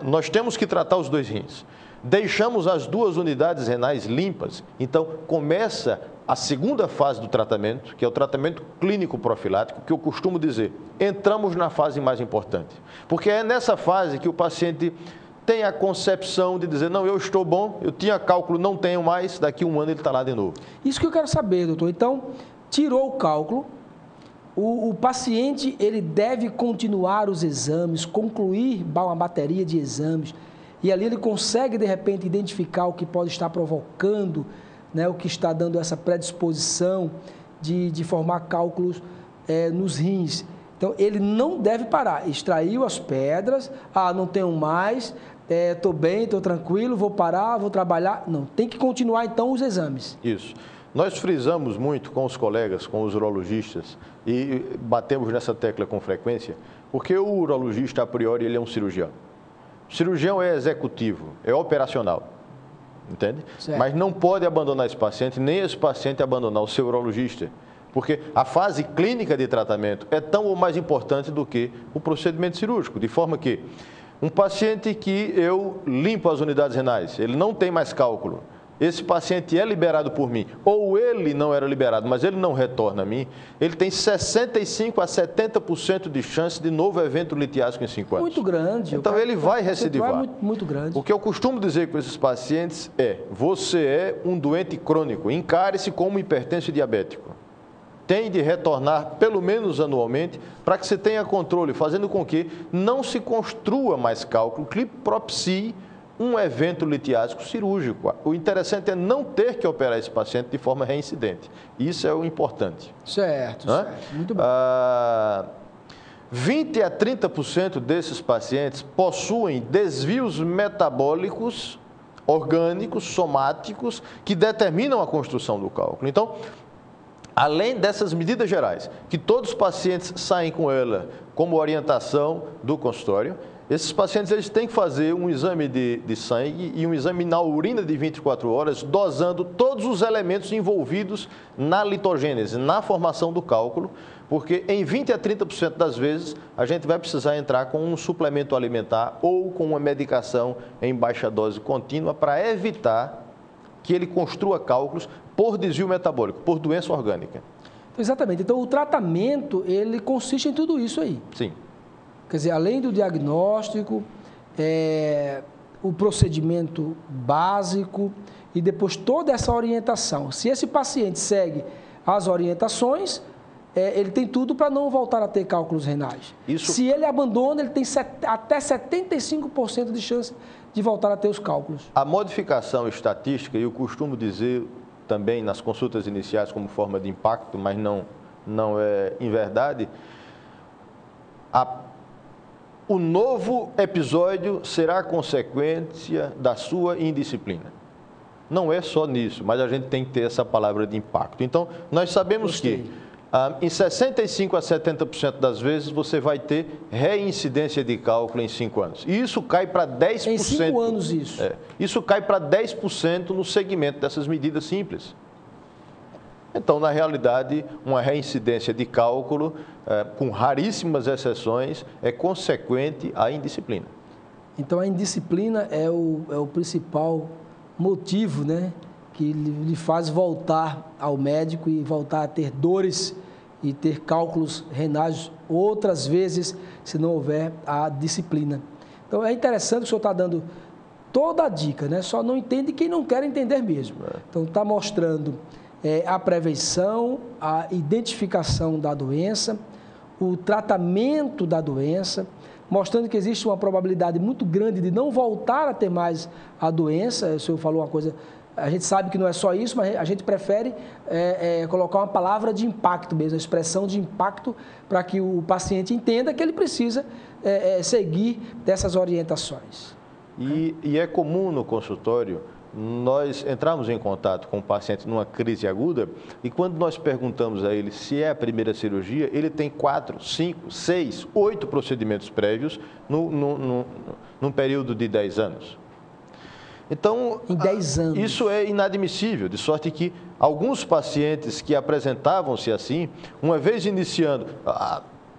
nós temos que tratar os 2 rins. Deixamos as 2 unidades renais limpas, então começa a segunda fase do tratamento, que é o tratamento clínico profilático, que eu costumo dizer, entramos na fase mais importante. Porque é nessa fase que o paciente tem a concepção de dizer, não, eu estou bom, eu tinha cálculo, não tenho mais, daqui a 1 ano ele está lá de novo. Isso que eu quero saber, doutor. Então, tirou o cálculo, o paciente ele deve continuar os exames, concluir uma bateria de exames, e ali ele consegue, de repente, identificar o que pode estar provocando, né, o que está dando essa predisposição de formar cálculos nos rins. Então, ele não deve parar. Extraiu as pedras, não tenho mais, estou bem, estou tranquilo, vou parar, vou trabalhar. Não, tem que continuar, então, os exames. Isso. Nós frisamos muito com os colegas, com os urologistas, e batemos nessa tecla com frequência, porque o urologista, a priori, ele é um cirurgião. O cirurgião é executivo, é operacional, entende? Certo. Mas não pode abandonar esse paciente, nem esse paciente abandonar o seu urologista, porque a fase clínica de tratamento é tão ou mais importante do que o procedimento cirúrgico, de forma que um paciente que eu limpo as unidades renais, ele não tem mais cálculo, esse paciente é liberado por mim, ou ele não era liberado, mas ele não retorna a mim, ele tem 65% a 70% de chance de novo evento litiásico em 5 anos. Muito grande. Então, ele vai recidivar. Muito grande. O que eu costumo dizer com esses pacientes é, você é um doente crônico, encare-se como hipertenso diabético. Tem de retornar pelo menos anualmente para que você tenha controle, fazendo com que não se construa mais cálculo, que propicie um evento litiásico cirúrgico. O interessante é não ter que operar esse paciente de forma reincidente. Isso é o importante. Certo, certo. Muito bem. 20% a 30% desses pacientes possuem desvios metabólicos, orgânicos, somáticos, que determinam a construção do cálculo. Então, além dessas medidas gerais, que todos os pacientes saem com ela como orientação do consultório, esses pacientes eles têm que fazer um exame de sangue e um exame na urina de 24 horas, dosando todos os elementos envolvidos na litogênese, na formação do cálculo, porque em 20% a 30% das vezes a gente vai precisar entrar com um suplemento alimentar ou com uma medicação em baixa dose contínua para evitar que ele construa cálculos por desvio metabólico, por doença orgânica. Exatamente. Então, o tratamento, ele consiste em tudo isso aí. Sim. Quer dizer, além do diagnóstico, o procedimento básico e depois toda essa orientação. Se esse paciente segue as orientações, ele tem tudo para não voltar a ter cálculos renais. Se ele abandona, ele tem até 75% de chance de voltar a ter os cálculos. A modificação estatística, e eu costumo dizer também nas consultas iniciais como forma de impacto, mas não é em verdade, o novo episódio será consequência da sua indisciplina. Não é só nisso, mas a gente tem que ter essa palavra de impacto. Então, nós sabemos que em 65% a 70% das vezes você vai ter reincidência de cálculo em 5 anos. E isso cai para 10%. Em 5 anos isso? Isso cai para 10% no segmento dessas medidas simples. Então, na realidade, uma reincidência de cálculo, com raríssimas exceções, é consequente à indisciplina. Então, a indisciplina é o principal motivo, né, que lhe faz voltar ao médico e voltar a ter dores e ter cálculos renais outras vezes, se não houver a disciplina. Então, é interessante que o senhor está dando toda a dica, né? Só não entende quem não quer entender mesmo. Então, está mostrando a prevenção, a identificação da doença, o tratamento da doença, mostrando que existe uma probabilidade muito grande de não voltar a ter mais a doença. O senhor falou uma coisa, a gente sabe que não é só isso, mas a gente prefere colocar uma palavra de impacto mesmo, a expressão de impacto, para que o paciente entenda que ele precisa seguir dessas orientações. E é comum no consultório nós entramos em contato com o paciente numa crise aguda e quando nós perguntamos a ele se é a primeira cirurgia, ele tem 4, 5, 6, 8 procedimentos prévios num período de 10 anos. Então, em 10 anos. Isso é inadmissível, de sorte que alguns pacientes que apresentavam-se assim, uma vez iniciando,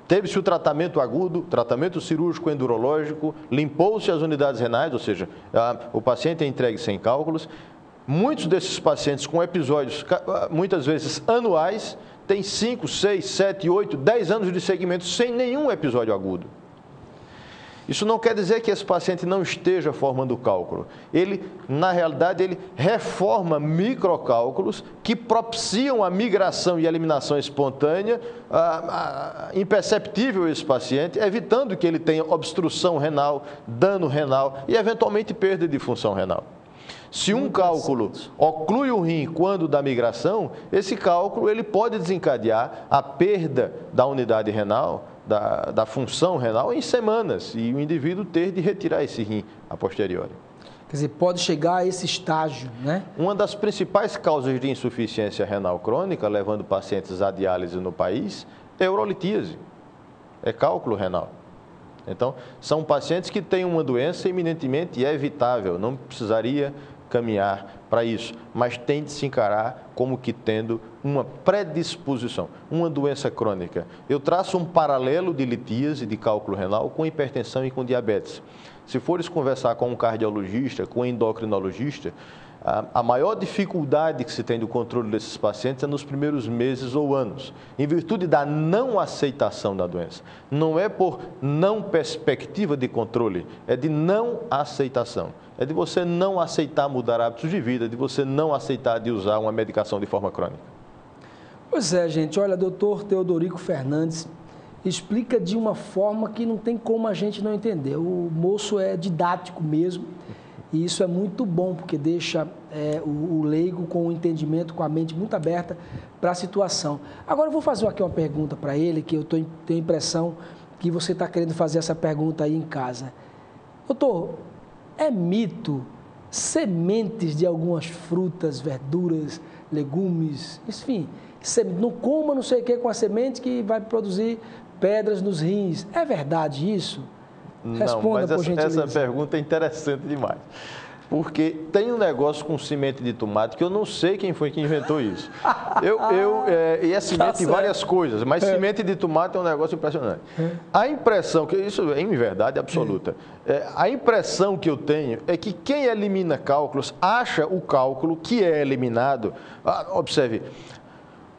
teve-se o tratamento agudo, tratamento cirúrgico endurológico, limpou-se as unidades renais, ou seja, o paciente é entregue sem cálculos. Muitos desses pacientes com episódios, muitas vezes anuais, têm 5, 6, 7, 8, 10 anos de segmento sem nenhum episódio agudo. Isso não quer dizer que esse paciente não esteja formando cálculo. Ele, na realidade, ele reforma microcálculos que propiciam a migração e a eliminação espontânea, imperceptível esse paciente, evitando que ele tenha obstrução renal, dano renal e, eventualmente, perda de função renal. Se um cálculo oclui o rim quando da migração, esse cálculo ele pode desencadear a perda da unidade renal, da função renal em semanas e o indivíduo ter de retirar esse rim a posteriori. Quer dizer, pode chegar a esse estágio, né? Uma das principais causas de insuficiência renal crônica, levando pacientes à diálise no país, é urolitíase, é cálculo renal. Então, são pacientes que têm uma doença eminentemente evitável, não precisaria caminhar para isso, mas tem de se encarar como que tendo uma predisposição, uma doença crônica. Eu traço um paralelo de litíase, de cálculo renal, com hipertensão e com diabetes. Se fores conversar com um cardiologista, com um endocrinologista, a maior dificuldade que se tem do controle desses pacientes é nos primeiros meses ou anos, em virtude da não aceitação da doença. Não é por não perspectiva de controle, é de não aceitação. É de você não aceitar mudar hábitos de vida, de você não aceitar de usar uma medicação de forma crônica. Pois é, gente. Olha, doutor Teodorico Fernandes explica de uma forma que não tem como a gente não entender. O moço é didático mesmo. E isso é muito bom, porque deixa o leigo com o entendimento, com a mente muito aberta para a situação. Agora, eu vou fazer aqui uma pergunta para ele, que eu tenho a impressão que você está querendo fazer essa pergunta aí em casa. Doutor, é mito sementes de algumas frutas, verduras, legumes, enfim, não coma não sei o que com a semente que vai produzir pedras nos rins. É verdade isso? Responda, por gentileza. Essa pergunta é interessante demais. Porque tem um negócio com semente de tomate que eu não sei quem foi que inventou isso. E é semente de várias coisas, mas semente de tomate é um negócio impressionante. A impressão, que isso é em verdade absoluta, a impressão que eu tenho é que quem elimina cálculos acha o cálculo que é eliminado. Observe.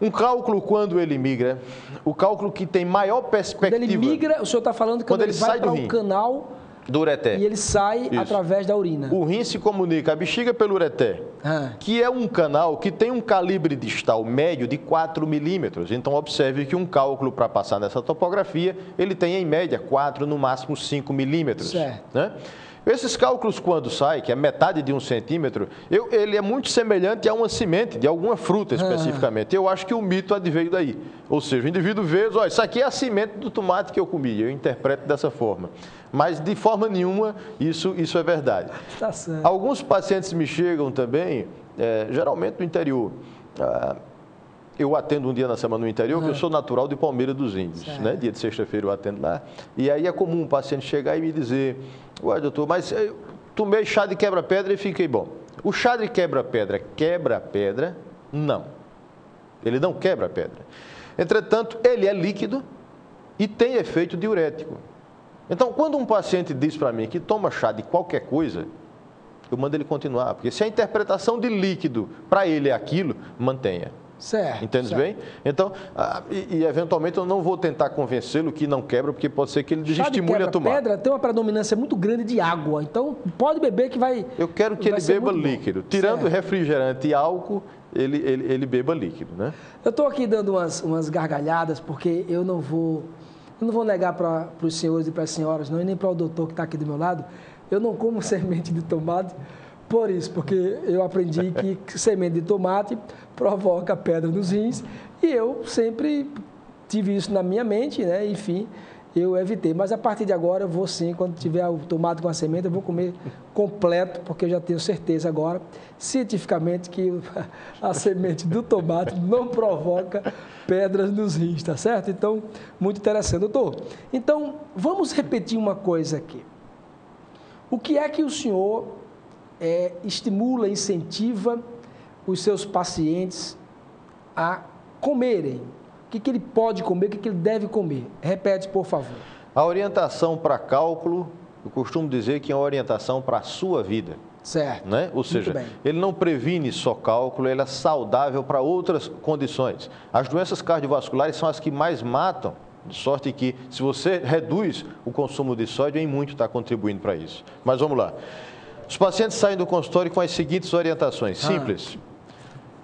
Um cálculo, quando ele migra, o cálculo que tem maior perspectiva... Quando ele migra, o senhor está falando que quando ele vai para o canal do ureter. E ele sai através da urina. O rim se comunica, a bexiga pelo ureter, que é um canal que tem um calibre distal médio de 4 milímetros. Então, observe que um cálculo para passar nessa topografia, ele tem em média 4, no máximo 5 milímetros. Certo. Né? Esses cálculos, quando saem, que é metade de 1 centímetro, ele é muito semelhante a uma semente de alguma fruta especificamente. Eu acho que o mito adveio daí. Ou seja, o indivíduo vê, olha, isso aqui é a semente do tomate que eu comi. Eu interpreto dessa forma. Mas, de forma nenhuma, isso é verdade. Tá certo. Alguns pacientes me chegam também, geralmente do interior. Eu atendo um dia na semana no interior, que eu sou natural de Palmeira dos Índios, né? Dia de sexta-feira eu atendo lá. E aí é comum um paciente chegar e me dizer, ué, doutor, mas eu tomei chá de quebra-pedra e fiquei bom. O chá de quebra-pedra quebra a pedra? Não. Ele não quebra a pedra. Entretanto, ele é líquido e tem efeito diurético. Então, quando um paciente diz para mim que toma chá de qualquer coisa, eu mando ele continuar, porque se a interpretação de líquido para ele é aquilo, mantenha. Certo. Entende bem? Então, eventualmente eu não vou tentar convencê-lo que não quebra, porque pode ser que ele desestimule a tomar. Pedra tem uma predominância muito grande de água, então pode beber que vai... Eu quero que ele beba líquido. Tirando refrigerante e álcool, ele beba líquido, né? Eu estou aqui dando umas gargalhadas, porque eu não vou negar para os senhores e para as senhoras, não, e nem para o doutor que está aqui do meu lado, eu não como semente de tomate. Por isso, porque eu aprendi que semente de tomate provoca pedra nos rins e eu sempre tive isso na minha mente, né? Enfim, eu evitei. Mas a partir de agora eu vou sim, quando tiver o tomate com a semente, eu vou comer completo, porque eu já tenho certeza agora, cientificamente, que a semente do tomate não provoca pedras nos rins, tá certo? Então, muito interessante. Doutor, então, vamos repetir uma coisa aqui. O que é que o senhor estimula, incentiva os seus pacientes a comerem? O que ele pode comer, o que ele deve comer? Repete, por favor. A orientação para cálculo, eu costumo dizer que é uma orientação para a sua vida. Certo. Né? Ou seja, ele não previne só cálculo, ele é saudável para outras condições. As doenças cardiovasculares são as que mais matam, de sorte que, se você reduz o consumo de sódio, em muito está contribuindo para isso. Mas vamos lá. Os pacientes saem do consultório com as seguintes orientações, simples.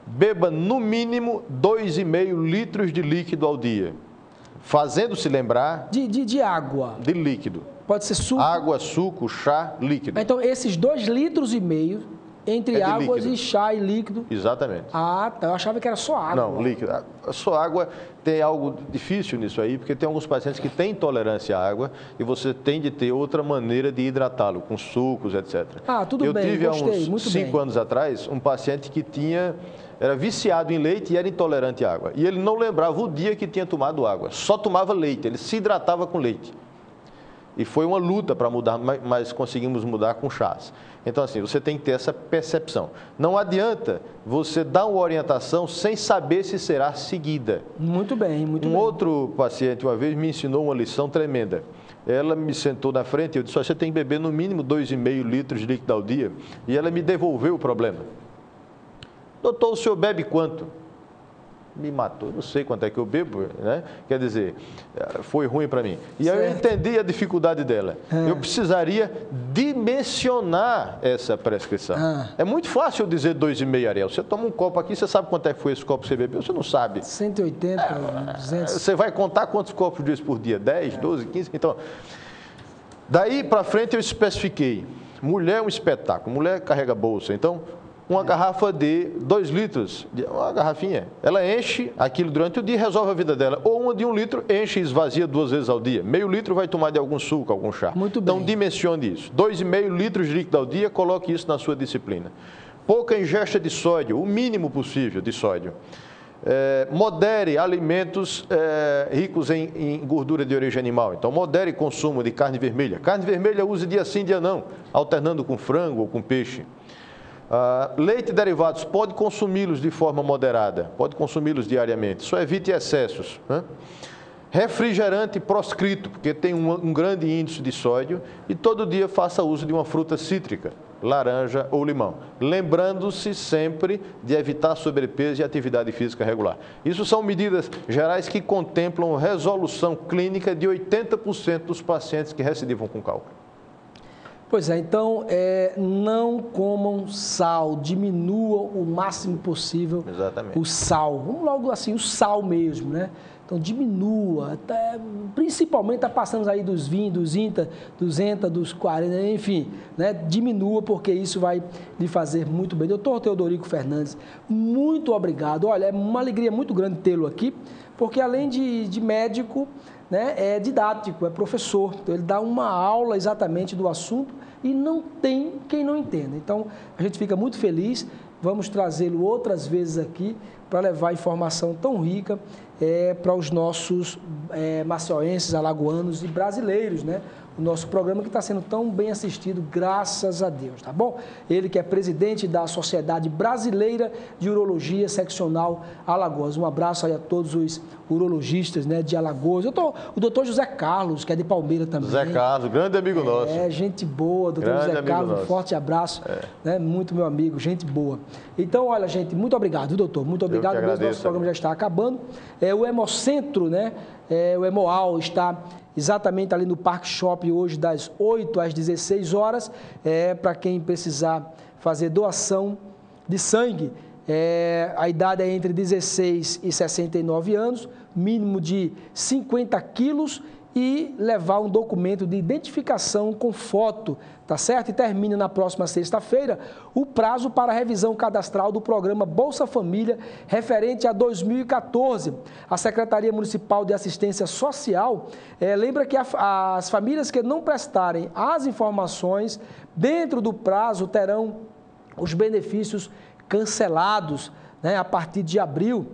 Beba no mínimo 2,5 litros de líquido ao dia, fazendo-se lembrar... De água? De líquido. Pode ser suco? Água, suco, chá, líquido. Então, esses 2,5 litros entre águas e chá e líquido? Exatamente. Ah, tá. Eu achava que era só água. Não, líquido. Só água tem algo difícil nisso aí, porque tem alguns pacientes que têm intolerância à água e você tem de ter outra maneira de hidratá-lo, com sucos, etc. Ah, tudo bem, Eu tive há uns 5 anos atrás um paciente que era viciado em leite e era intolerante à água. E ele não lembrava o dia que tinha tomado água, só tomava leite, ele se hidratava com leite. E foi uma luta para mudar, mas conseguimos mudar com chás. Então, assim, você tem que ter essa percepção. Não adianta você dar uma orientação sem saber se será seguida. Muito bem, muito bem. Um outro paciente, uma vez, me ensinou uma lição tremenda. Ela me sentou na frente e eu disse, você tem que beber no mínimo 2,5 litros de líquido ao dia. E ela me devolveu o problema. Doutor, o senhor bebe quanto? Me matou, não sei quanto é que eu bebo, né? Quer dizer, foi ruim para mim. E aí eu entendi a dificuldade dela. Eu precisaria dimensionar essa prescrição. É muito fácil eu dizer 2,5, Ariel. Você toma um copo aqui, você sabe quanto é que foi esse copo que você bebeu? Você não sabe. 180, 200. Você vai contar quantos copos de por dia? 10, 12, 15? Então, daí para frente eu especifiquei. Mulher é um espetáculo, mulher carrega bolsa. Então, uma garrafa de 2 litros, uma garrafinha, ela enche aquilo durante o dia e resolve a vida dela. Ou uma de 1 litro, enche e esvazia 2 vezes ao dia. Meio litro vai tomar de algum suco, algum chá. Muito bem. Então, dimensione isso. 2,5 litros de líquido ao dia, coloque isso na sua disciplina. Pouca ingesta de sódio, o mínimo possível de sódio. Modere alimentos ricos em gordura de origem animal. Então, modere consumo de carne vermelha. Carne vermelha use dia sim, dia não, alternando com frango ou com peixe. Leite e derivados, pode consumi-los de forma moderada, pode consumi-los diariamente, só evite excessos. Né? Refrigerante proscrito, porque tem um grande índice de sódio, e todo dia faça uso de uma fruta cítrica, laranja ou limão, lembrando-se sempre de evitar sobrepeso e atividade física regular. Isso são medidas gerais que contemplam resolução clínica de 80% dos pacientes que recidivam com cálculo. Pois é, então não comam sal, diminuam o máximo possível o sal. Vamos logo assim, o sal mesmo, né? Então, diminua, principalmente está passando aí dos 20, dos 30, dos 40, enfim, né? Diminua, porque isso vai lhe fazer muito bem. Doutor Teodorico Fernandes, muito obrigado. Olha, é uma alegria muito grande tê-lo aqui, porque além de médico, né, é didático, é professor. Então, ele dá uma aula exatamente do assunto e não tem quem não entenda. Então, a gente fica muito feliz. Vamos trazê-lo outras vezes aqui para levar informação tão rica para os nossos macioenses, alagoanos e brasileiros, né? O nosso programa que está sendo tão bem assistido, graças a Deus, tá bom? Ele que é presidente da Sociedade Brasileira de Urologia Seccional Alagoas. Um abraço aí a todos os urologistas, né, de Alagoas. O doutor José Carlos, que é de Palmeira também. José Carlos, grande amigo nosso. Gente boa, doutor José Carlos, um forte abraço, né, muito meu amigo, gente boa. Então, olha, gente, muito obrigado, doutor, muito obrigado mesmo, nosso programa já está acabando. O Hemocentro, né, o Hemoal está exatamente ali no Parque Shopping hoje das 8 às 16 horas, para quem precisar fazer doação de sangue. A idade é entre 16 e 69 anos, mínimo de 50 quilos e levar um documento de identificação com foto, tá certo? E termina na próxima sexta-feira o prazo para a revisão cadastral do programa Bolsa Família referente a 2014. A Secretaria Municipal de Assistência Social lembra que as famílias que não prestarem as informações dentro do prazo terão os benefícios cancelados, né, a partir de abril.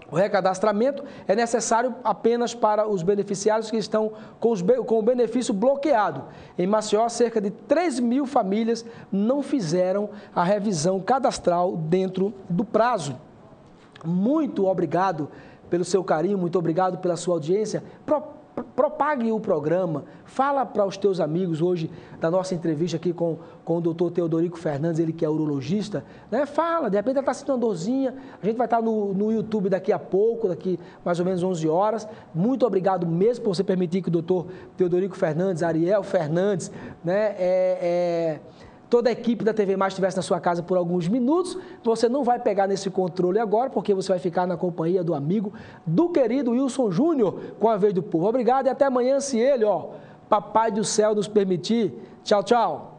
O recadastramento é necessário apenas para os beneficiários que estão com o benefício bloqueado. Em Maceió, cerca de 3.000 famílias não fizeram a revisão cadastral dentro do prazo. Muito obrigado pelo seu carinho, muito obrigado pela sua audiência. Propague o programa, fala para os teus amigos hoje da nossa entrevista aqui com o doutor Teodorico Fernandes, ele que é urologista, né? Fala, de repente ela está sentindo uma dorzinha, a gente vai estar no YouTube daqui a pouco, daqui mais ou menos 11 horas. Muito obrigado mesmo por você permitir que o doutor Teodorico Fernandes, Ariel Fernandes, né, toda a equipe da TV Mais estivesse na sua casa por alguns minutos. Você não vai pegar nesse controle agora, porque você vai ficar na companhia do amigo, do querido Wilson Júnior, com a Vez do Povo. Obrigado e até amanhã, se ele, Papai do Céu, nos permitir. Tchau, tchau.